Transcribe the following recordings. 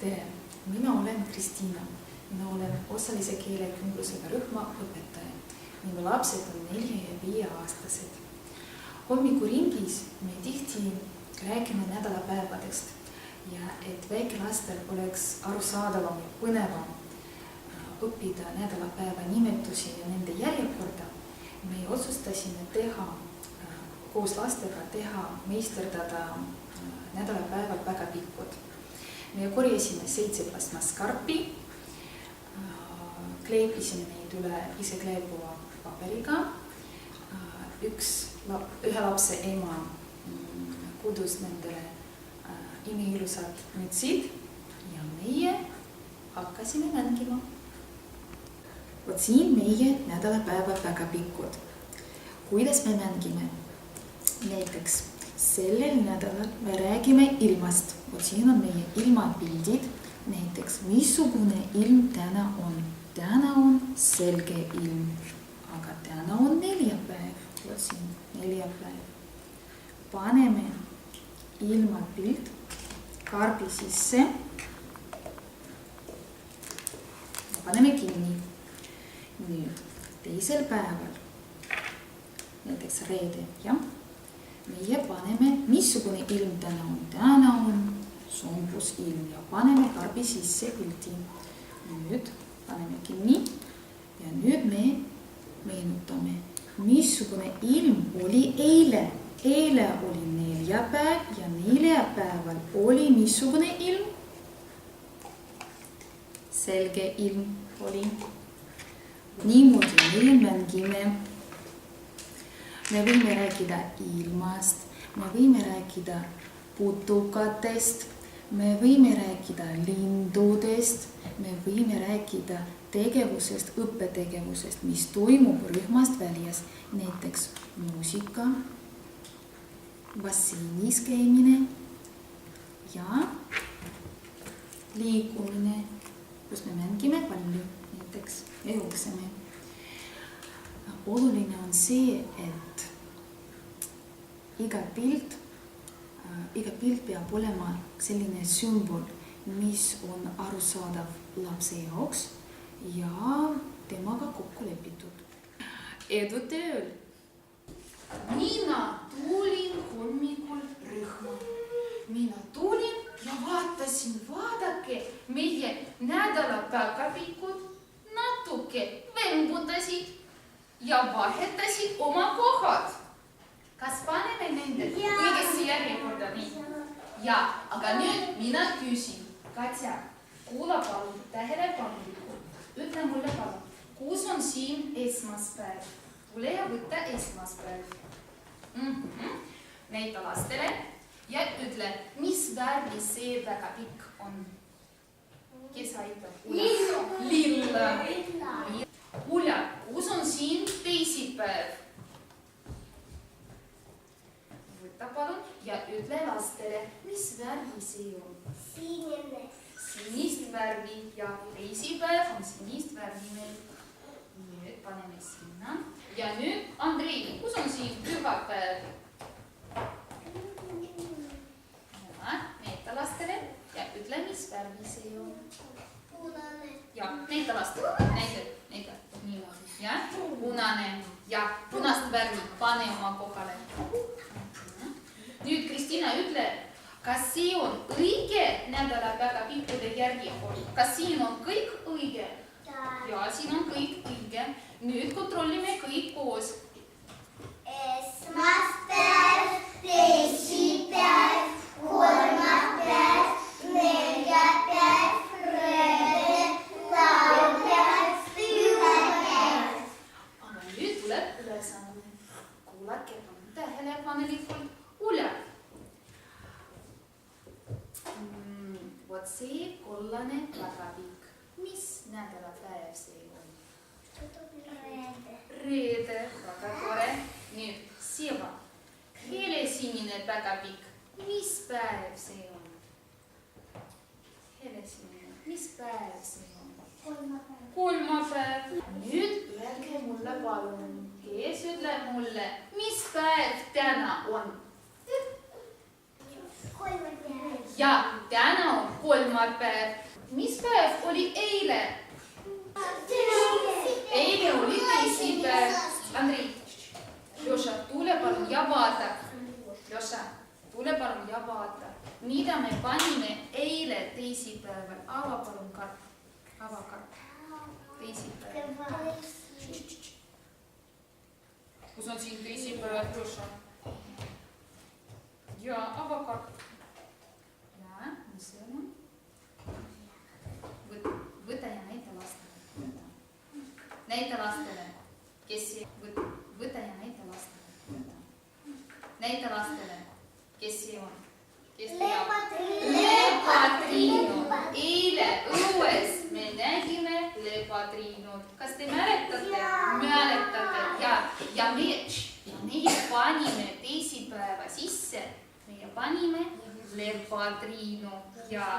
Tere, mina olen Kristiina. Mina olen osalise keelekümblusega rühma õpetaja. Minu lapsed on 4- ja 5-aastased. Hommikuringis me tihti räägime nädalapäevadest ja et väikelastel oleks arusaadavam ja põnevam õppida nädalapäeva nimetusi ja nende järjekorda, me otsustasime koos lastega meisterdada nädalapäevad päkapikud. Me korjasime 7 plastmasskarpi, kleepisime neid üle isekleebuva paberiga. Ühe lapse ema kudus nendele imeilusad mütsid ja meie hakkasime mängima. Vot siin meie nädalapäeva päkapikud. Kuidas me mängime? Näiteks sellel nädalal me räägime ilmast. Vot siin on meie ilmapildid. Näiteks, missugune ilm täna on? Täna on selge ilm, aga täna on neljapäev. Vot siin neljapäev. Paneme ilmapild karbi sisse. Paneme kinni. Nüüd teisel päeval, näiteks reede, meie paneme, missugune ilm täna on. Täna on sombus ilm ja paneme karbi sisse pildi. Nüüd paneme kinni ja nüüd me meenutame, missugune ilm oli eile. Eile oli neljapäev ja neljapäeval oli missugune ilm? Selge ilm oli. Niimoodi me mängime. Me võime rääkida ilmast, me võime rääkida putukatest, me võime rääkida lindudest, me võime rääkida tegevusest, õppetegevusest, mis toimub rühmast väljas. Näiteks muusika, basseinis käimine ja liikumine, kus me mängime palli, näiteks me jookseme. Oluline on see, et iga pilt peab olema selline sümbol, mis on arusaadav lapse jaoks ja temaga kokku lepitud. Edu tööl! Mina tulin hommikul rühma. Mina tulin ja vaatasin, vaadake, meie nädala päkapikud natuke vembutasid ja vahetasid oma kohad. Kas paneme nende õigesse järjekorda? Ja, aga nüüd mina küsin. Katja, kuula palun tähelepanelikult. Ütle mulle palun, kus on siin esmaspäev? Tule ja võtta esmaspäev. Näita lastele ja ütle, mis värvi see päkapikk on. Kes aitab? Lilla. Ulja, kus on siin teisipäev? Võta palun ja ütle lastele, mis värvi see on? Sinine. Sinist värvi ja teisipäev on sinist värvi meil. Nüüd paneme sinna. Ja nüüd, Andrei, kus on siin pühapäev? Näita lastele ja ütle, mis värvi see on? Punane. Ja, näita lastele. Näita. Niimoodi. Ja, punane. Ja, punast värvi pane oma kohale. Nüüd, Kristiina, ütle, kas see on õige nädala päkapikkude järjekord? Kas siin on kõik õige? Ja, siin on kõik õige. Nüüd kontrollime kõik koos. Esmaspäev, teisipäev, kolmapäev, neljapäev, reede, laupäev, pühapäev. Aga nüüd tuleb ülesanne. Kuulake tähelepanelikult. Ulja. Vot see kollane päkapikk. Mis nädalapäev see on? Reede. Väga tore. Nüüd Siva. Helesinine päkapikk. Mis päev see on? Helesinine. Mis päev see on? Kolmapäev. Nüüd öelge mulle palun, kes ütleb mulle, mis päev täna on? Kolmapäev. Ja täna on kolmapäev. Mis päev oli eile? Eile oli teisipäev. Andrei, Ljoša, tule palun ja vaata. Ljoša, tule palun ja vaata. Mida me panime eile teisipäeval? Ava palun karp. Ava karp. Teisipäev. Kus on siin teisipäev, Ljoša? Ja, ava karp. Ja, mis see on? Võta ja näita lastele. Näita lastele, kes see... Võta ja näita lastele. Näita lastele, kes see on. Lepatriino. Eile õues me nägime lepatriinot. Kas te mäletate? Mäletate. Ja meie panime teisipäeva sisse. Meie panime lepatriino. Ja.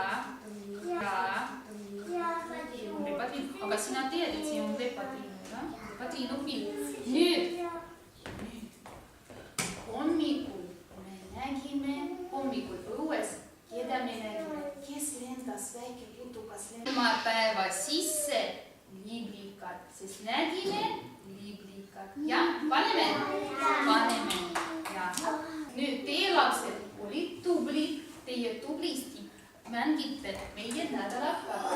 Aga sina tead, et see on lepatriino. Lepatriino pilt. Nüüd. Hommikul õues, keda me nägime, kes lendas väike putukas kolmapäeva sisse liblikat, sest nägime liblikat. Ja, paneme. Ja. Nüüd teie lapsed olid tublid, teie tublisti mängite meie nädalapäeva